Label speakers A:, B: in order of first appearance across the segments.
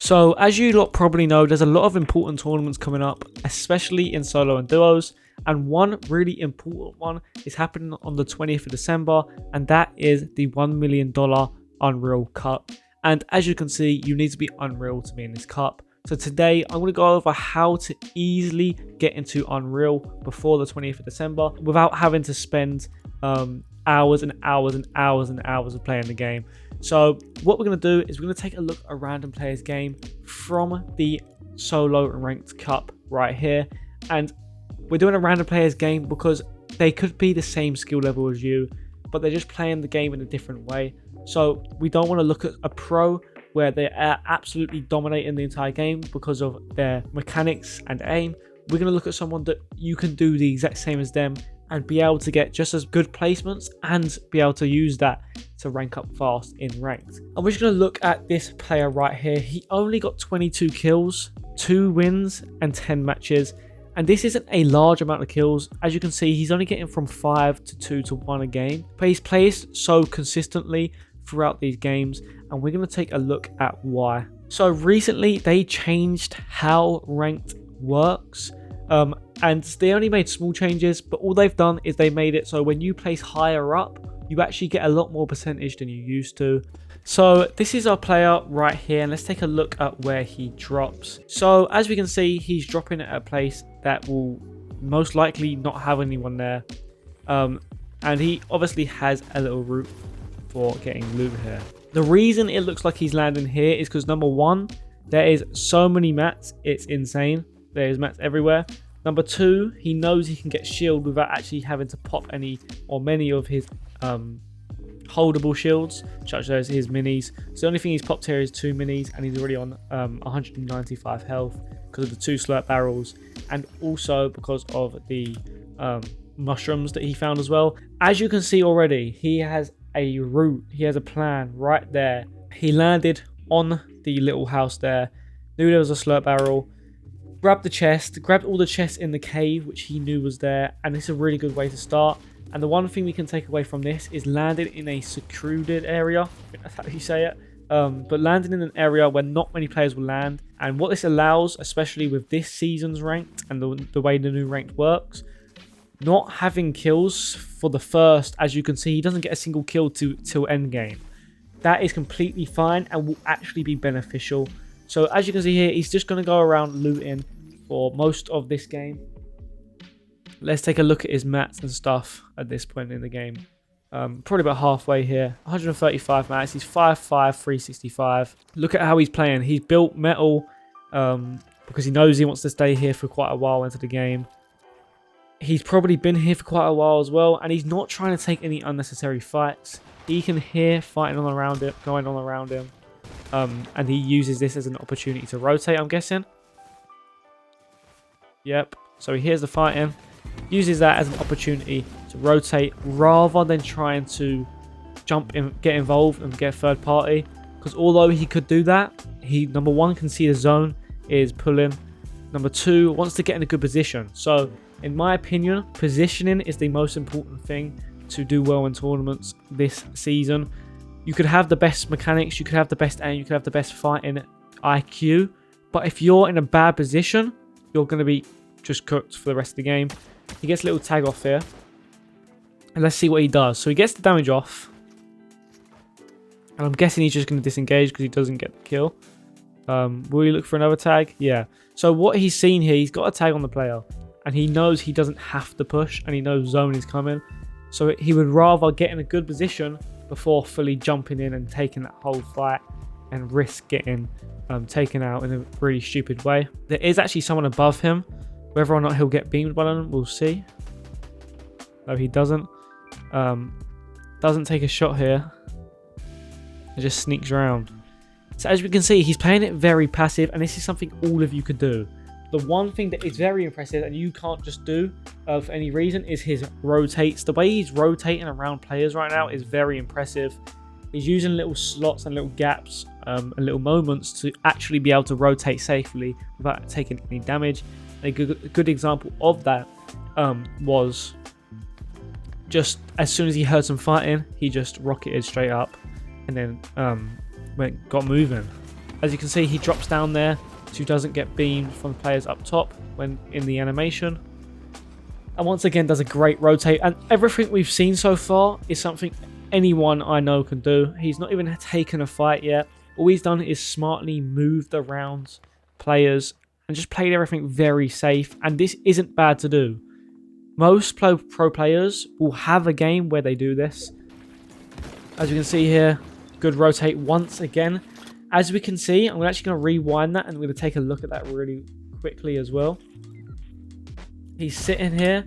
A: So as you lot probably know, there's a lot of important tournaments coming up, especially in solo and duos. And one really important one is happening on the 20th of December, and that is the $1 million Unreal Cup. And as you can see, you need to be Unreal to be in this cup. So today I'm going to go over how to easily get into Unreal before the 20th of December without having to spend hours and hours and hours and hours of playing the game. So what we're going to do is we're going to take a look at a random player's game from the solo and ranked cup right here. And we're doing a random player's game because they could be the same skill level as you, but they're just playing the game in a different way. So we don't want to look at a pro where they are absolutely dominating the entire game because of their mechanics and aim. We're going to look at someone that you can do the exact same as them and be able to get just as good placements and be able to use that to rank up fast in ranked. And we're just going to look at this player right here. He only got 22 kills, 2 wins and 10 matches. And this isn't a large amount of kills. As you can see, he's only getting from 5 to 2 to 1 a game. But he's placed so consistently throughout these games, and we're going to take a look at why. So recently they changed how ranked works, and they only made small changes, but all they've done is they made it so when you place higher up, you actually get a lot more percentage than you used to. So this is our player right here, and let's take a look at where he drops. So as we can see, he's dropping at a place that will most likely not have anyone there, and he obviously has a little route for getting loot here. The reason it looks like he's landing here is because number one, there is so many mats, it's insane. There's mats everywhere. Number two, he knows he can get shield without actually having to pop any or many of his holdable shields, such as his minis. So the only thing he's popped here is 2 minis, and he's already on 195 health because of the 2 slurp barrels, and also because of the mushrooms that he found as well. As you can see already, he has a route, he has a plan right there. He landed on the little house there, knew there was a slurp barrel, grabbed the chest, grabbed all the chests in the cave which he knew was there, and this is a really good way to start. And the one thing we can take away from this is landed in a secluded area, I think that's how you say it, but landing in an area where not many players will land. And what this allows, especially with this season's ranked and the way the new ranked works, not having kills for the first, as you can see, he doesn't get a single kill till endgame. That is completely fine and will actually be beneficial. So as you can see here, he's just going to go around looting for most of this game. Let's take a look at his mats and stuff at this point in the game. Probably about halfway here. 135 mats. He's 5'5", 365. Look at how he's playing. He's built metal because he knows he wants to stay here for quite a while into the game. He's probably been here for quite a while as well, and he's not trying to take any unnecessary fights. He can hear fighting on around it, going on around him, and he uses this as an opportunity to rotate, I'm guessing. Yep, so he hears the fighting, uses that as an opportunity to rotate rather than trying to jump in, get involved and get third party. Because although he could do that, he, number one, can see the zone is pulling. Number two, wants to get in a good position. So in my opinion, positioning is the most important thing to do well in tournaments this season. You could have the best mechanics, you could have the best aim, you could have the best fighting IQ, but if you're in a bad position, you're going to be just cooked for the rest of the game. He gets a little tag off here, and let's see what he does. So he gets the damage off, and I'm guessing he's just going to disengage because he doesn't get the kill. Will he look for another tag? Yeah. So what he's seen here, he's got a tag on the player, and he knows he doesn't have to push, and he knows zone is coming. So he would rather get in a good position before fully jumping in and taking that whole fight and risk getting taken out in a really stupid way. There is actually someone above him. Whether or not he'll get beamed by them, we'll see. No, he doesn't. Doesn't take a shot here. It just sneaks around. So as we can see, he's playing it very passive, and this is something all of you could do. The one thing that is very impressive and you can't just do for any reason is his rotates. The way he's rotating around players right now is very impressive. He's using little slots and little gaps and little moments to actually be able to rotate safely without taking any damage. A good example of that was just as soon as he heard some fighting, he just rocketed straight up and then got moving. As you can see, he drops down there so he doesn't get beamed from the players up top when in the animation. And once again, does a great rotate. And everything we've seen so far is something anyone I know can do. He's not even taken a fight yet. All he's done is smartly moved around players and just played everything very safe. And this isn't bad to do. Most pro players will have a game where they do this. As you can see here, good rotate once again. As we can see, I'm actually going to rewind that and we're going to take a look at that really quickly as well. He's sitting here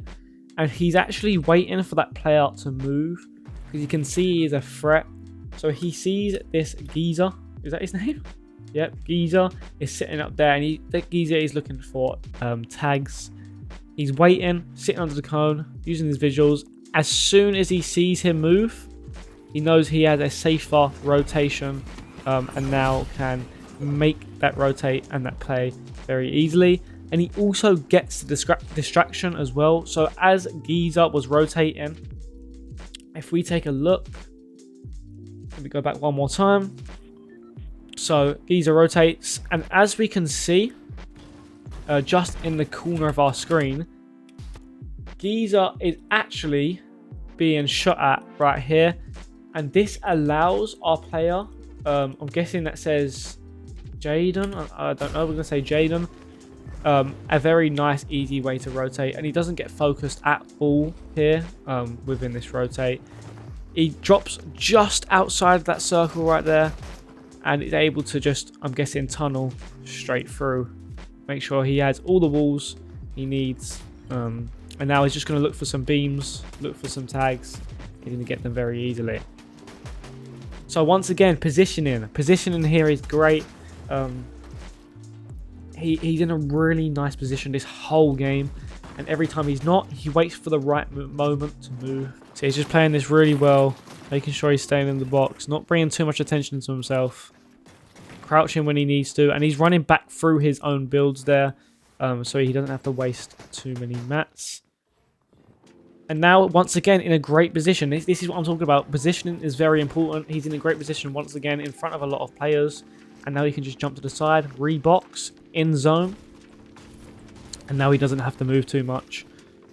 A: and he's actually waiting for that player to move because you can see he's a threat. So he sees this geezer. Is that his name? Yep, geezer is sitting up there and that geezer is looking for tags. He's waiting, sitting under the cone, using his visuals. As soon as he sees him move, he knows he has a safer rotation and now can make that rotate and that play very easily. And he also gets the distraction as well. So as Geezer was rotating, if we take a look, let me go back one more time. So Geezer rotates, and as we can see, just in the corner of our screen, Geezer is actually being shot at right here. And this allows our player, I'm guessing that says Jaden, I don't know, we're going to say Jaden. A very nice, easy way to rotate, and he doesn't get focused at all here within this rotate. He drops just outside of that circle right there, and is able to just, I'm guessing, tunnel straight through. Make sure he has all the walls he needs, and now he's just going to look for some beams, look for some tags. He's going to get them very easily. So once again, positioning here is great. He's in a really nice position this whole game, and every time he's not, he waits for the right moment to move. So he's just playing this really well, making sure he's staying in the box, not bringing too much attention to himself, crouching when he needs to, and he's running back through his own builds there, so he doesn't have to waste too many mats. And now, once again, in a great position. This is what I'm talking about. Positioning is very important. He's in a great position once again in front of a lot of players. And now he can just jump to the side, rebox, in zone. And now he doesn't have to move too much.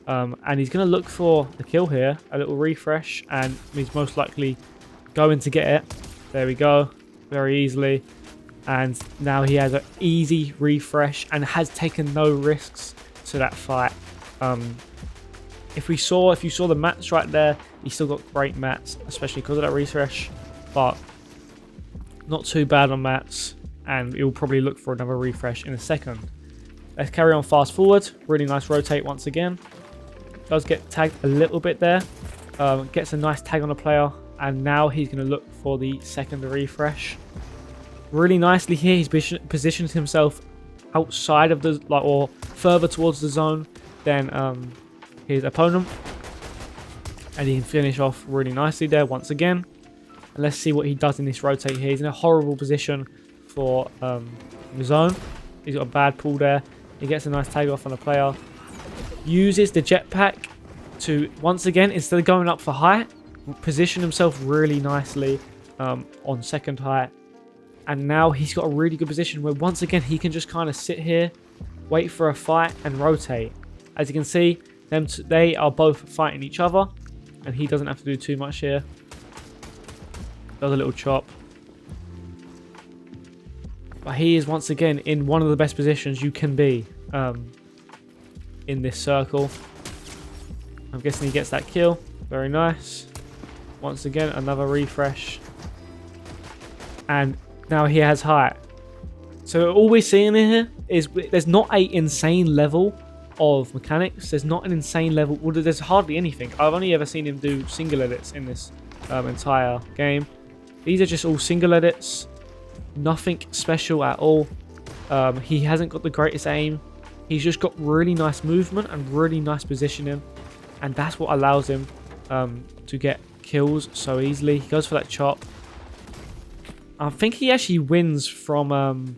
A: And he's going to look for the kill here. A little refresh. And he's most likely going to get it. There we go. Very easily. And now he has an easy refresh and has taken no risks to that fight. If you saw the mats right there, he still got great mats, especially because of that refresh. But not too bad on mats, and he'll probably look for another refresh in a second. Let's carry on fast forward. Really nice rotate once again. Does get tagged a little bit there. Gets a nice tag on the player, and now he's going to look for the second refresh. Really nicely here, he's positioned himself outside of the, or further towards the zone than his opponent, and he can finish off really nicely there once again. And let's see what he does in this rotate here. He's in a horrible position for the zone. He's got a bad pull there. He gets a nice tag off on the player. Uses the jetpack to, once again, instead of going up for height, position himself really nicely on second height. And now he's got a really good position where, once again, he can just kind of sit here, wait for a fight, and rotate. As you can see, they are both fighting each other, and he doesn't have to do too much here. Does a little chop. But he is, once again, in one of the best positions you can be in this circle. I'm guessing he gets that kill. Very nice. Once again, another refresh. And now he has height. So all we're seeing here is there's not an insane level of mechanics. There's not an insane level. Well, there's hardly anything. I've only ever seen him do single edits in this entire game. These are just all single edits. Nothing special at all. He hasn't got the greatest aim. He's just got really nice movement and really nice positioning. And that's what allows him to get kills so easily. He goes for that chop. I think he actually wins from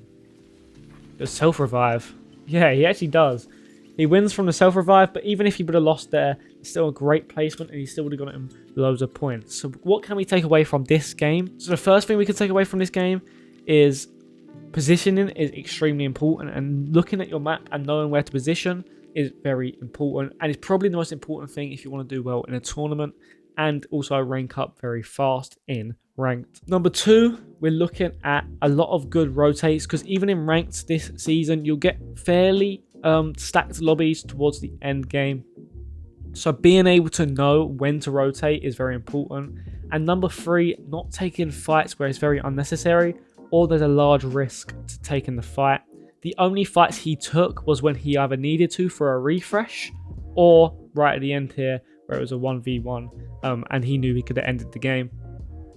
A: the self-revive. Yeah, he actually does. He wins from the self-revive, but even if he would have lost there, it's still a great placement, and he still would have got him loads of points. So what can we take away from this game? So the first thing we can take away from this game is Positioning is extremely important, and looking at your map and knowing where to position is very important, and it's probably the most important thing if you want to do well in a tournament and also rank up very fast in ranked. Number two, we're looking at a lot of good rotates, because even in ranked this season, you'll get fairly stacked lobbies towards the end game. So being able to know when to rotate is very important. And number three, not taking fights where it's very unnecessary or there's a large risk to taking the fight. The only fights he took was when he either needed to for a refresh or right at the end here where it was a 1v1 and he knew he could have ended the game.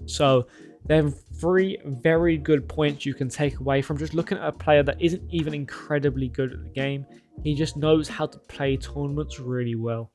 A: So there are three very good points you can take away from just looking at a player that isn't even incredibly good at the game. He just knows how to play tournaments really well.